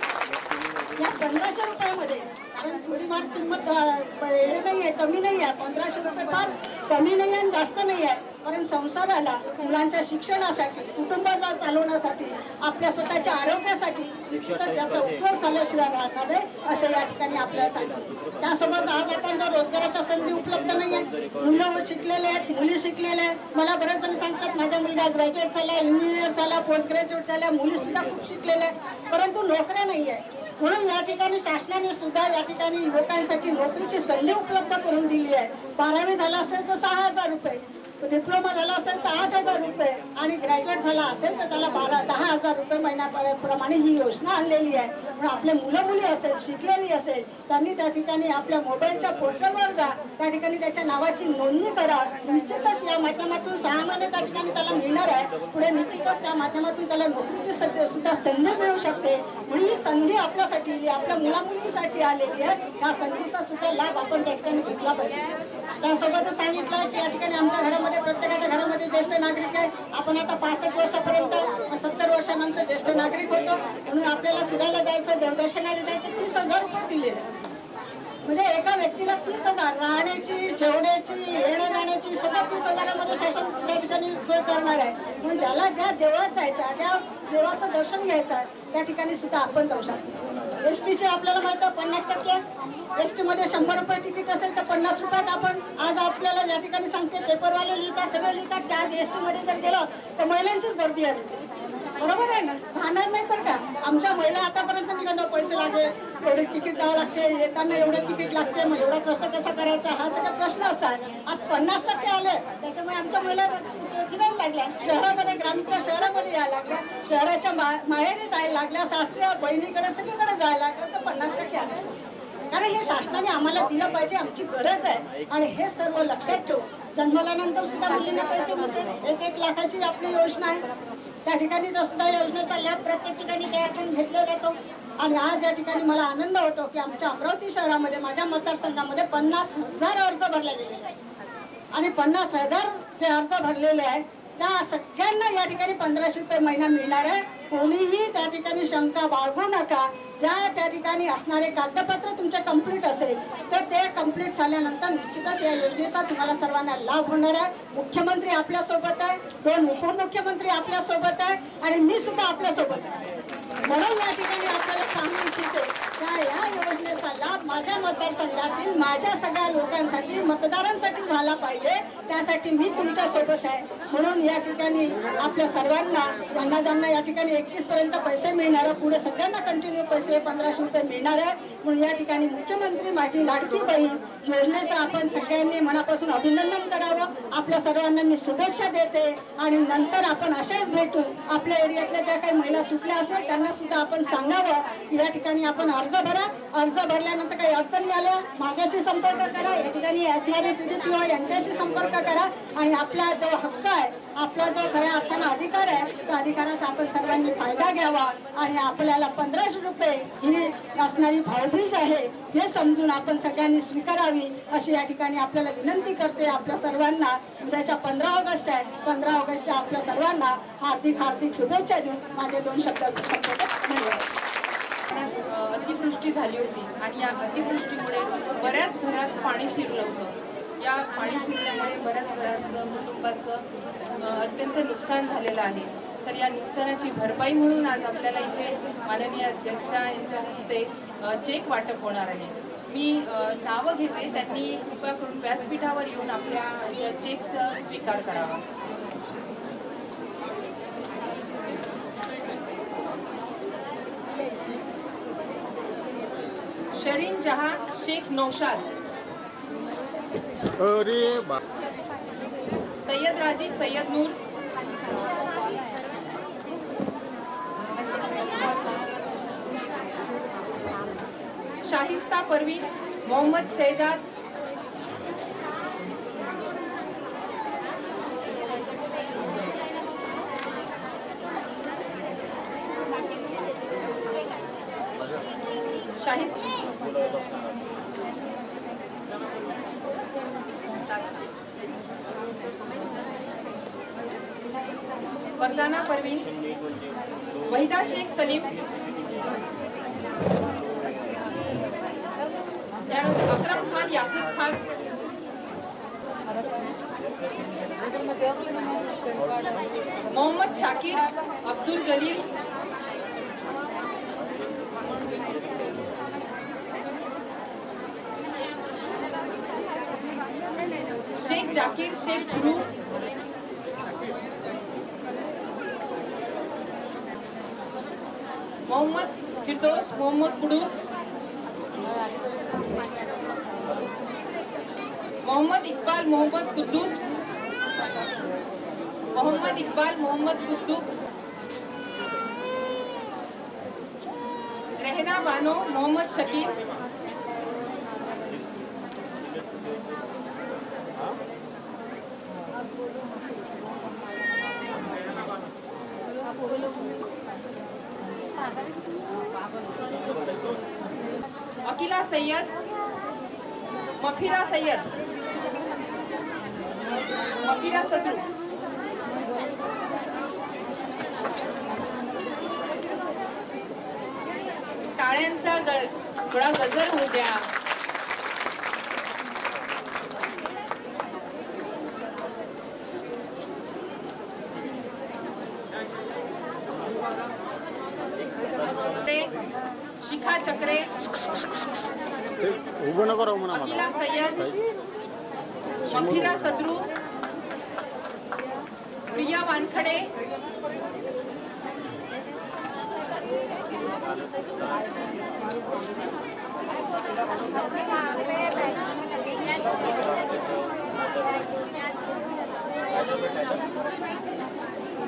या 1500 रुपयामध्ये, कारण थोडीफार किंमत हे नाही आहे, कमी नाही आहे, 1500 रुपये फार कमी नाही आहे आणि जास्त नाही आहे. कारण संसाराला, मुलांच्या शिक्षणासाठी, कुटुंबाला चालवण्यासाठी, आपल्या स्वतःच्या आरोग्यासाठी निश्चितच याचा उपयोग झाल्याशिवाय राहणार आहे असं या ठिकाणी आपल्याला सांगतो. त्यासोबत आज आपण जर रोजगाराच्या संधी उपलब्ध नाही आहे, मुलं शिकलेले आहेत, मुली शिकलेल्या आहेत. मला बरेच जण सांगतात माझा मुलगा ग्रॅज्युएट झाला, इंजिनियर झाला, पोस्ट ग्रॅज्युएट झाला, मुली सुद्धा खूप शिकलेल्या आहेत, परंतु नोकऱ्या नाही आहे. म्हणून या ठिकाणी शासनाने सुद्धा या ठिकाणी युवकांसाठी नोकरीची संधी उपलब्ध करून दिली आहे. 12वी झाला असेल तर 6,000 रुपये, डिप्लोमा झाला असेल तर 8,000 रुपये आणि ग्रॅज्युएट झाला असेल तर त्याला 10,000 रुपये महिन्याप्रमाणे ही योजना आणलेली आहे. म्हणून आपले मुलं मुली असेल, शिकलेली असेल, त्यांनी त्या ठिकाणी आपल्या मोबाईलच्या पोर्टलवर जा, त्या ठिकाणी त्याच्या नावाची नोंदणी करा. निश्चितच या माध्यमातून 6 महिने त्या ठिकाणी त्याला मिळणार आहे. पुढे निश्चितच त्या माध्यमातून त्याला नोकरीची सुद्धा संधी मिळू शकते. म्हणून ही संधी आपल्यासाठी, आपल्या मुलामुलींसाठी आलेली आहे. या संधीचा सुद्धा लाभ आपण त्या ठिकाणी घेतला पाहिजे. त्यासोबतच सांगितलं की या ठिकाणी आमच्या घरामध्ये, प्रत्येकाच्या घरामध्ये ज्येष्ठ नागरिक आहे. आपण आता 65 वर्षापर्यंत, 70 वर्षानंतर ज्येष्ठ नागरिक होतो. म्हणून आपल्याला फिरायला जायचं, देवदर्शनाला जायचं, 30,000 रुपये दिलेले. म्हणजे एका व्यक्तीला 30,000 राहण्याची, जेवण्याची, येण्या जाण्याची सगळं 30,000मध्ये शासन त्या ठिकाणी सोय करणार आहे. म्हणून ज्याला ज्या देवळात जायचं, त्या देवाचं दर्शन घ्यायचं आहे, त्या ठिकाणी सुद्धा आपण जाऊ शकतो. एसटीचे आपल्याला माहित आहे 50%, एसटी मध्ये 100 रुपये तिकीट असेल तर 50 रुपयात आपण, आज आपल्याला या ठिकाणी सांगते, पेपरवाले लिहितात, सगळे लिहितात की आज एसटी मध्ये जर गेलं तर महिलांचीच गर्दी आहे. बरोबर आहे ना, राहणार नाही तर का. आमच्या महिला आतापर्यंत निघणं, पैसे लागले, एवढे तिकीट जावं लागते, येताना एवढं तिकीट लागते, मग एवढा खर्च कसा करायचा, हा सगळा प्रश्न असतात. आज 50% आले, त्याच्यामुळे आमच्या महिला फिरायला लागल्या, शहरामध्ये, ग्रामीणच्या शहरामध्ये यायला लागल्या, शहराच्या माहेरी जायला लागल्या, सासऱ्या बहिणीकडे सगळीकडे जायला लागल्या, तर 50% आले. कारण हे शासनाने आम्हाला दिलं पाहिजे, आमची गरज आहे. आणि हे सर्व लक्षात ठेवू. जन्मल्यानंतर सुद्धा मुलींना पैसे मिळते, 1-1 लाखाची आपली योजना आहे. त्या ठिकाणी सुद्धा योजनेचा लाभ प्रत्येक ठिकाणी त्यातून घेतला जातो. आणि आज या ठिकाणी मला आनंद होतो की आमच्या अमरावती शहरामध्ये, माझ्या मतदारसंघामध्ये 50,000 अर्ज भरले गेलेले आहेत. आणि 50,000 जे अर्ज भरलेले आहेत त्या सगळ्यांना या ठिकाणी 1500 रुपये महिना मिळणार आहे. कोणीही त्या ठिकाणी शंका बाळगू नका. ज्या त्या ठिकाणी असणारे कागदपत्र तुमचे कंप्लीट असेल तर ते कंप्लीट झाल्यानंतर निश्चितच या योजनेचा तुम्हाला सर्वांना लाभ होणार आहे. मुख्यमंत्री आपल्या सोबत आहे, 2 उपमुख्यमंत्री आपल्या सोबत आहे आणि मी सुद्धा आपल्या सोबत आहे. म्हणून या ठिकाणी आपल्याला सांगू इच्छिते त्या या योजनेचा लाभ माझ्या मतदारसंघातील माझ्या सगळ्या लोकांसाठी, मतदारांसाठी झाला पाहिजे. त्यासाठी मी तुमच्या सोबत आहे. म्हणून या ठिकाणी आपल्या सर्वांना, ज्यांना या ठिकाणी 31 पर्यंत पैसे मिळणार, पुढे सगळ्यांना कंटिन्यू पैसे 1500 रुपये मिळणार आहे. म्हणून या ठिकाणी मुख्यमंत्री माझी लाडकी बहीण योजनेचं आपण सगळ्यांनी मनापासून अभिनंदन करावं. आपल्या सर्वांना मी शुभेच्छा देते. आणि नंतर आपण अशाच भेटून आपल्या एरियातल्या ज्या काही महिला सुटल्या असेल त्यांना सुद्धा आपण सांगावं की या ठिकाणी आपण अर्ज भरा. अर्ज भरल्यानंतर काही अडचणी आल्या माझ्याशी संपर्क करा, या ठिकाणी असणारे CDPO यांच्याशी संपर्क करा. आणि आपला जो हक्क आहे, आपला जो खऱ्या अर्थानं अधिकार आहे, त्या अधिकाराचा आपण सर्वांनी फायदा घ्यावा. आणि आपल्याला 1500 रुपये ही असणारी भावभीज आहे हे समजून आपण सगळ्यांनी स्वीकारावी अशी या ठिकाणी आपल्याला विनंती करते. आपल्या सर्वांना उद्याच्या 15 ऑगस्ट आहे, 15 ऑगस्टच्या आपल्या सर्वांना हार्दिक शुभेच्छा देऊन माझे 2 शब्द धन्यवाद. अतिवृष्टी झाली होती आणि या अतिवृष्टीमुळे बऱ्याच घरात पाणी शिरलं होतं. या पाणी शिरल्यामुळे बऱ्याच घराचं कुटुंबाचं अत्यंत नुकसान झालेलं आहे. तर या नुकसानाची भरपाई म्हणून आज आपल्याला इथे माननीय अध्यक्षा यांच्या हस्ते चेक वाटप होणार आहे. मी नावं घेते, त्यांनी कृपया करून व्यासपीठावर येऊन आपल्या चेकचा स्वीकार करावा. शरीन जहां शेख नौशाद, सय्यद राजीक सय्यद नूर, शाहिस्ता परवीन, मोहम्मद शहजाद, फरजाना परवीन, वहीदा शेख सलीम, अकरम खान याकूब खान, मोहम्मद शाकिर अब्दुल जलील, शेख जाकिर शेख गुरु, मोहम्मद फिरदौस मोहम्मद कुडूस, मोहम्मद इकबाल मोहम्मद कुद्दूस, मोहम्मद इकबाल मोहम्मद कुद्दूस, रहना बानो मोहम्मद शकील, अकीला सैयद, मफिरा सैयद, मफिरा सदू, टाळ्यांचा गळा गजर होऊ द्या. शिखा चक्रे, अकीला सैयद, मफिरा सद्रू, प्रिया वानखडे,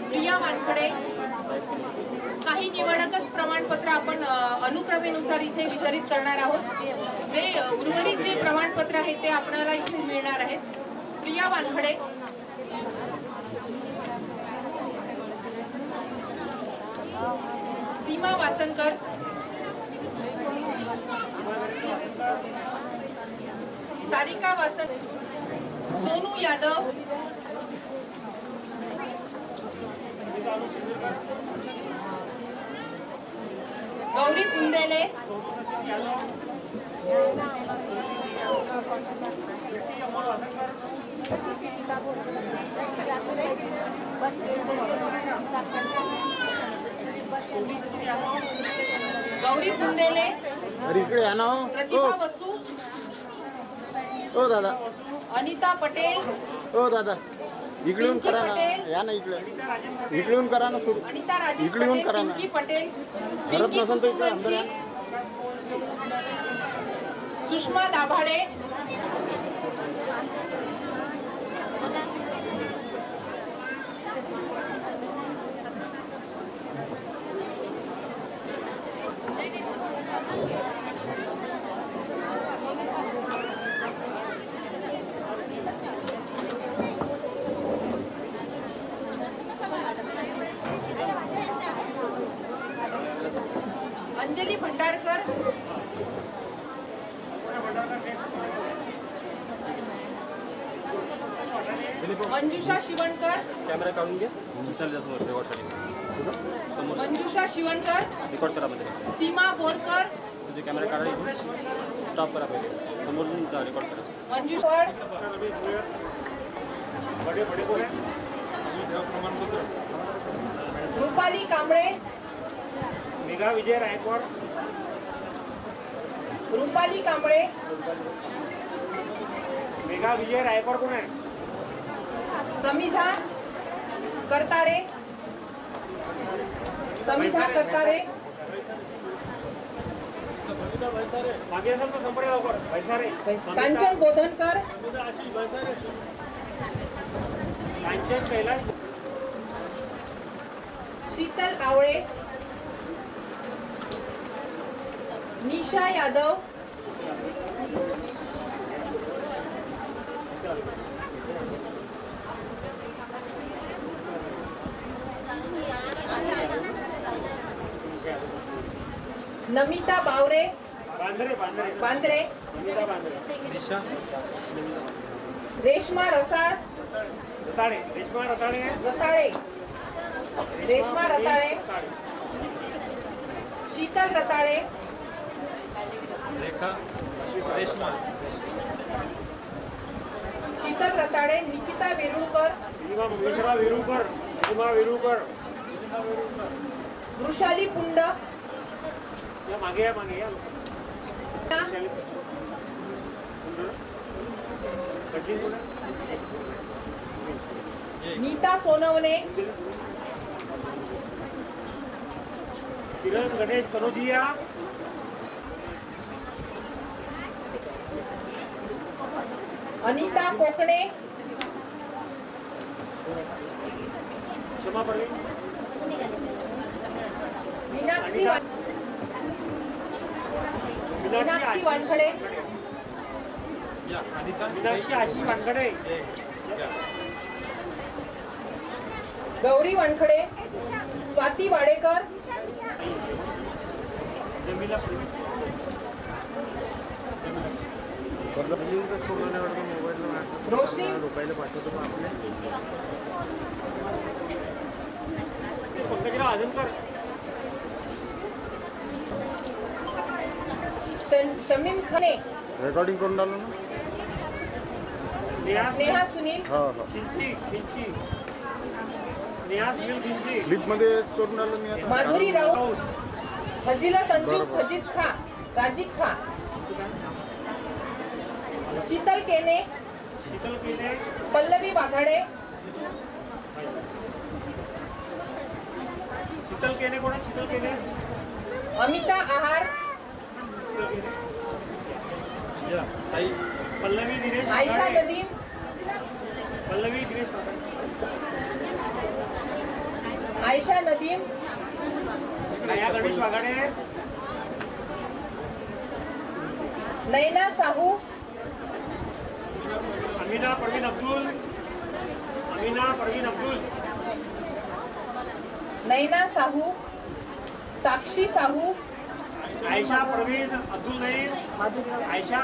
प्रिया वानखडे. काही निवडकच प्रमाणपत्र आपण अनुक्रमेनुसार इथे वितरित करणार आहोत. जे उर्वरित जे प्रमाणपत्र आहे ते आपल्याला इथे मिळणार आहेत. प्रिया वानखडे, सीमा वासनकर, सारिका वासन, सोनू यादव, गौरी कुंदेले, गौरी कुंदेले, इकडे या ना. प्रतिभा वसू, ओ दादा, अनिता पटेल, ओ दादा इकडून करा ना. या ना इकडे, इकडून करा ना. सोड, अनिता राजेश इकडून पटेल, करा ना. पिंकी पटेल, करत पिंकी नसेल तर इकडे अंदर या. सुषमा दाभाडे, अंजली भंडारकर, मंजुषा शिवणकर, कॅमेरा काढून घ्या. चालेल समोर रेकॉर्डसाठी. मंजुषा शिवणकर, रेकॉर्ड करा मध्ये. सीमा बोरकर, तुझे कॅमेरा काढा इथून. स्टॉप करा पहिले. समोरून रेकॉर्ड करा. मंजुषा रुपाली कांबळे, मेघा विजय रायकवाड, रुपाली कांबळे, मेघा विजय रायकवाड कोण आहे? समिधा करतारे, समिधा करतारे, मागे असेल तर संपर्क लवकर. भैसारे, कांचन बोधनकर, कांचन कैलास, शीतल आवळे, निशा यादव, नमिता बावरे, बांद्रे बांद्रे बांद्रे, नमिता बांद्रे, निशा रेश्मा रसाळ, रताळे, रेश्मा रताळे, रताळे, रेश्मा रताळे, रताळे, शीतल रताळे, रेखा रेश्मा शीतल रताळे, निकिता वेरुळकर, सीमा मंगेशराव वेरुळकर, सीमा वेरुळकर, वृषाली पुंड, या मागे या मागे या. कठीण कोण आहे? नीता सोनवणे, किरण गणेश कनोजिया, अनिता कोकणे, क्षमा परवीन, मीनाक्षी मीनाक्षी वानखडे, या अनिता मीनाक्षी आशिष वानखडे, गौरी वानखडे, स्वाती वाडेकर, जमीला परवीन, रोशनी पंकजराव आजमकर, शमीम खाने, रेकॉर्डिंग करून आलो ना. स्नेहा सुनील, हो हो खिंची खिंची, नेहा सुनील खिंची, क्लिपमध्ये करून आलो मी आता. माधुरी राऊत, फजिलत अंजू फजित खा, राजीव खा, शीतल केने, शीतल केले, पल्लवी वाघाडे, शीतल केने कोण आहे? शीतल केने, अमिता आहार, या ताई पल्लवी दिनेश आयशा वाघाडे, नदीम, पल्लवी दिनेश वाघाडे, आयशा नदीम, नया गणेश वाघाडे, नैना साहू, अमीना परवीन अब्दुल, अमीना परवीन अब्दुल, नैना साहू, साक्षी साहू, आयशा परवीन अब्दुल नईम, आयशा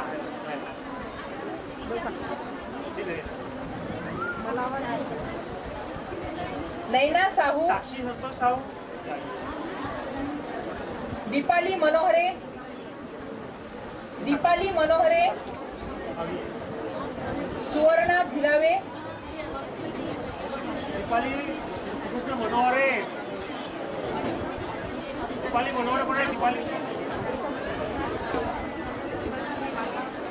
नैना साहू, साक्षी संतोष साहू, दीपाली मनोहरे, दीपाली मनोहरे, सुवर्णा भिलावे, दीपाली कृष्ण मनोहरे, दीपाली मनोहरे कोण आहे? दीपाली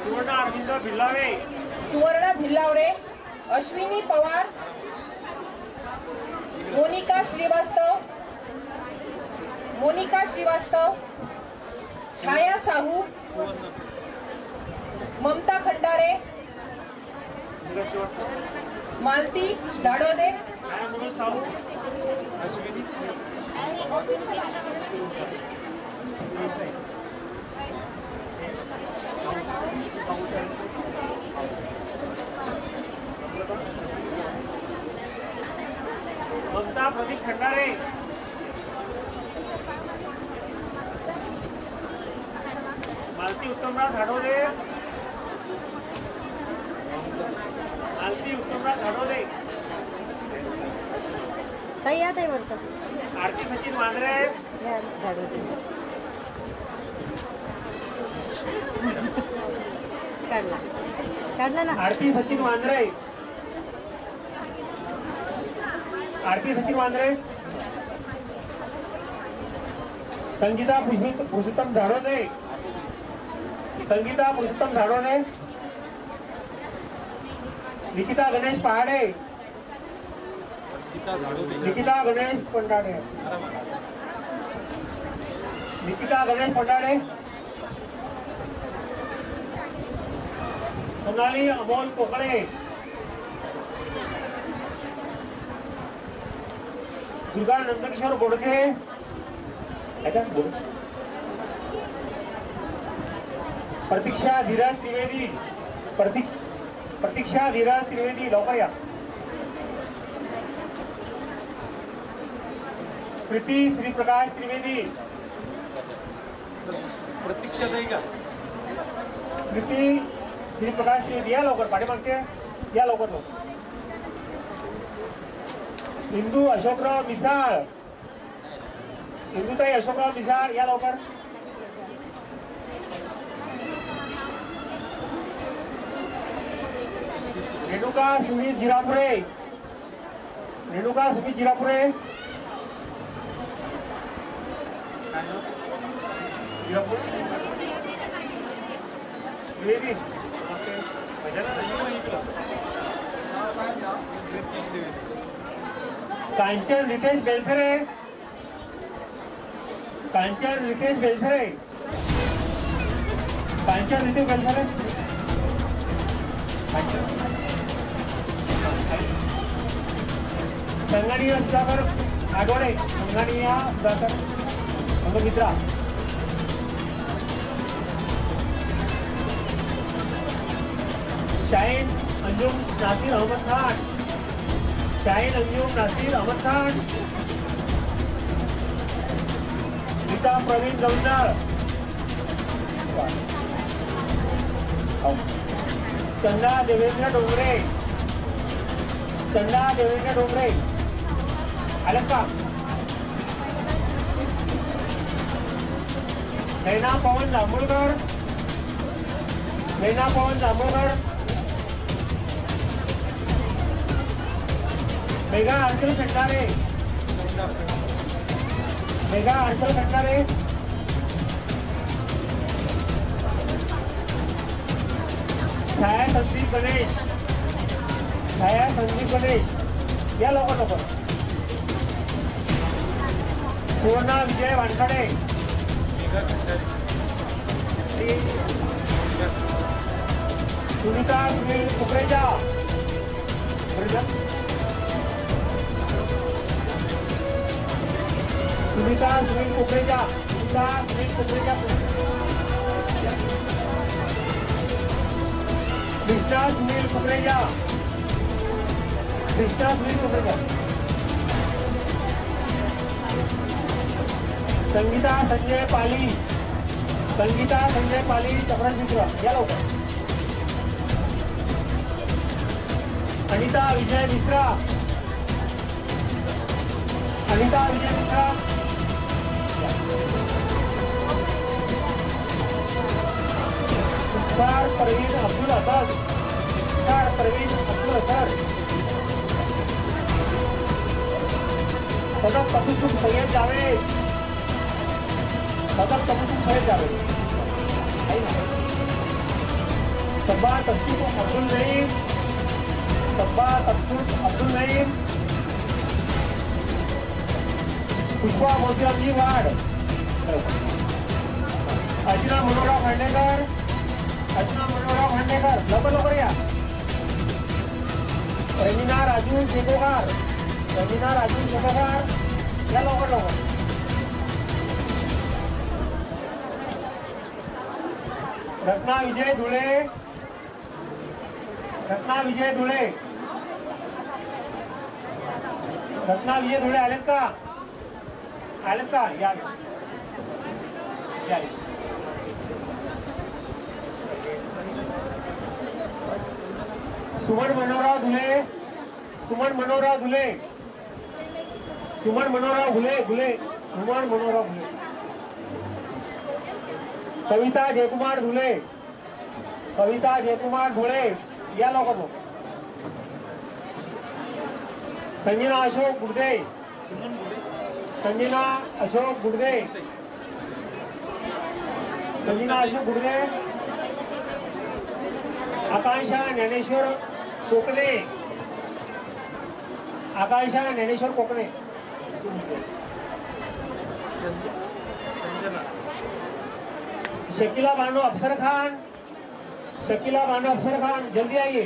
सुवर्ण अरविंद भिल्लावे, सुवर्णा भिल्लावडे, अश्विनी पवार, मोनिका श्रीवास्तव, मोनिका श्रीवास्तव, छाया साहू, ममता खंडारे, मुलगा श्रीवास्तव, मालती जाडोदे, छाया मनोज साहू, अश्विनी ममता प्रदीप खंडारे, मालती उत्तमराव झाडोदे, मालती उत्तमराव झाडोदे, ताई या ताई वरतं आरती सचिन वांद्रे, या गाडीवर काढला काढला ना. आरती सचिन वांद्रे, आरती सचिन वांद्रे, संगीता पुरुषोत्तम झाडोदे, संगीता पुरुषोत्तम झाडोदे, निकिता गणेश पहाडे, निकिता गणेश पंडाडे, निकिता गणेश पंडाडे, सोनाली अमोल कोकळे, दुर्गा नंदकिशोर गोडके, प्रतीक्षा धीरज त्रिवेदी, प्रतीक्षा धीरज त्रिवेदी लवकर या. प्रीती श्रीप्रकाश त्रिवेदी, प्रतीक्षा नाही का? प्रीती श्रीप्रकाश त्रिवेदी या लवकर, पाठीमागचे या लवकर लवकर. इंदू अशोकराव मिसाळ, इंदुताई अशोकराव मिसाळ या लवकर. रेणुका सुमित जिरापुरे, रेणुका सुमित जिरापुरे, त्रिवेदी कांचन रितेश बेलसरे, कांचन रितेश बेलसरे, कांचन रितेश बेलसरे, संगणीय सुधाकर आठवडे, संगणीय सुधाकर मित्रा, शाहीन अंजुम नासिर अहमद खान, शाहीन अंजुम नासिर अहमद खान, गीता प्रवीण गौंडाळ, चंदा देवेंद्र डोंगरे, चंदा देवेंद्र डोंगरे आलं का? नैना पवन जांभूळकर, नैना पवन जांभूळकर, मेघा हर्षल खंडारे, मेघा हर्षल खंडारे, छाया संदीप गणेश, छाया संदीप गणेश या लवकर लवकर. सुवर्णा विजय वानखडे, सुनीता सुनील कुकरेजा, सुनीता सुनील कुकरेजा, सुनीता सुनील कुकरेजा, कृष्णा सुनील कुकरेजा, कृष्णा सुनील कुकरेजा, संगीता संजय पाली, संगीता संजय पाली चक्राशिंद्र या लवकर. अनिता विजय मिश्रा, अनिता विजय मिश्रा, मुख्तार परवीन अब्दुल असद, मुख्तार परवीन अब्दुल असद, सदक तबसुम सय्यद जावेद, सदक तबसुम सय्यद जावेद, सब्बा तबसुम अब्दुल नईम, सब्बा तबसुम अब्दुल नईम, पुष्पा मोतीरामजी वाड, अर्चना मनोहरराव खांडेकर, अर्चना मनोहरराव खांडेकर लवकर लवकर या. रंजना राजू शेकोगार, रंजना राजू शेकोगार या लवकर लवकर. रत्ना विजय धुळे, रत्ना विजय धुळे, रत्ना विजय धुळे आलेत का? आलेत का? या या. सुमन मनोहरराव धुळे, सुमन मनोहरराव धुळे, सुमन मनोहरराव घुले घुले सुमन मनोहरराव घुले. कविता जयकुमार धुले कविता जयकुमार धुळे या लोक. संजना अशोक गुडदे संजना अशोक गुडदे संजना अशोक गुडदे. आकांक्षा ज्ञानेश्वर कोकणे आकांक्षा ज्ञानेश्वर कोकणे. शकीला बानो अफसर खान शकीला बानो अफसर खान जल्दी आइए.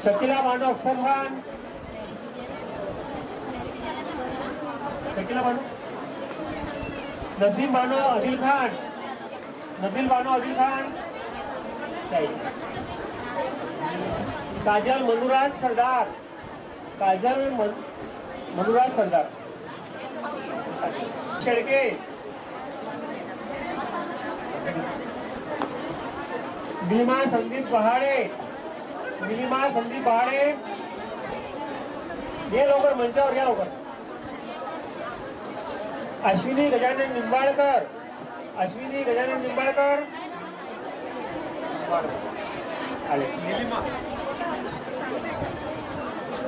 शकीला बानो अफसर खान शकीला बानो. नसीम बानो आदिल खान नदील बानो आदिल खान. काजल मनुराज सरदार काजल मनुराज सरदार. शेळके नीलिमा संदीप पहाड़े नीलिमा संदीप पहाड़े. ये लवकर मंचावर या लवकर. अश्विनी गजानन निंबाळकर अश्विनी गजानन निंबाळकर आले.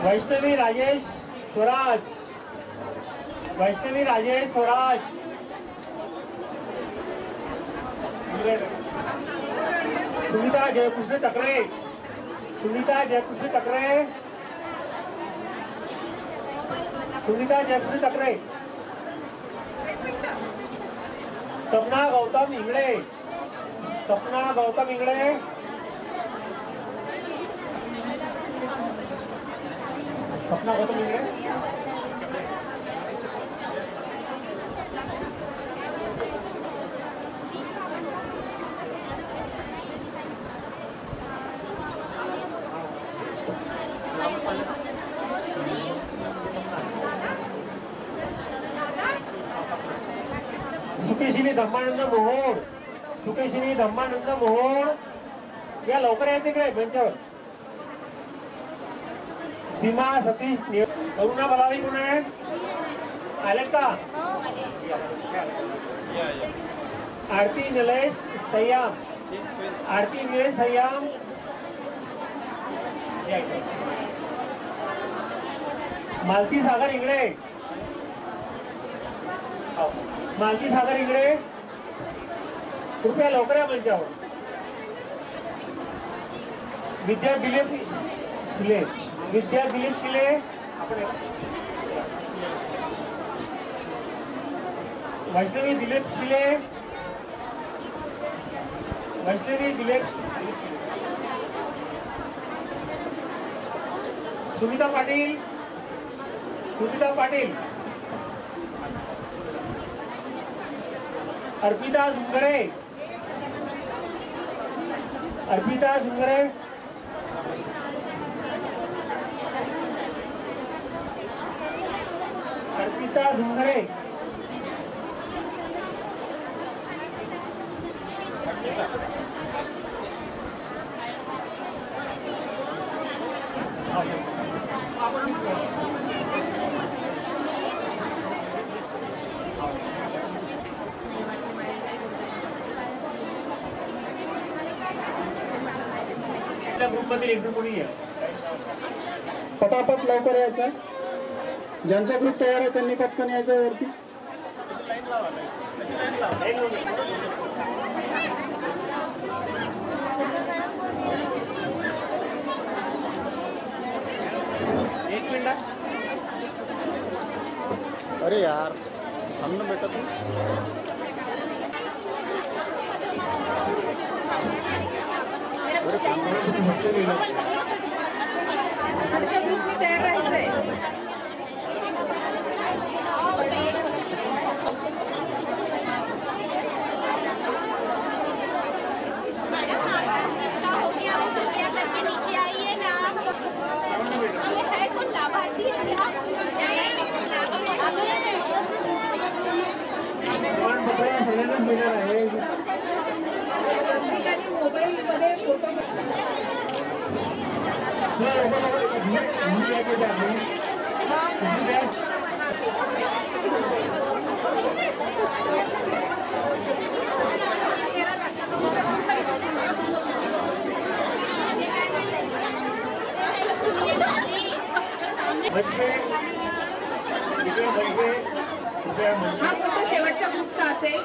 वैष्णवी राजेश स्वराज वैष्णवी राजेश स्वराज. सुनीता जयकृष्ण चक्रे सुनीता जयकृष्ण चक्रे सुनीता जयकृष्ण चक्रे. सपना गौतम इंगळे सपना गौतम इंगळे. सपना गौतम इंगळे. सुकेशिनी धम्मानंद मोहोळ सुकेशिनी धम्मानंद मोहोळ या लवकर या तिकडे बेंचवर. सीमा सतीश करुणा बलावी कोण आहे आले का. आरती निलेश सय्याम आरती निलेश सय्याम. मालती सागर इंगळे मालती सागर इंगळे कृपया लवकर या मंचावर. विद्या दिलीप शिले विद्या दिलीप शिले. वैष्णवी दिलीप शिले वैष्णवी दिलीप. सुनीता पाटील सुनीता पाटील. अर्पिता झुंगरे अर्पिता झुंगरे. अर्पिता झुंगरे. ग्रुपमधील एक जण कोणी या. पटापट लवकर यायचं. ज्यांचा ग्रुप तयार आहे त्यांनी पटकन यायचं वरती. एक मिनिट. अरे यार थांबणं भेटत नाही. आमच्या ग्रुपने तयार राहायचंय. मोबाईलमध्ये फोटो हा फोटो शेवटच्या ग्रुपचा असेल.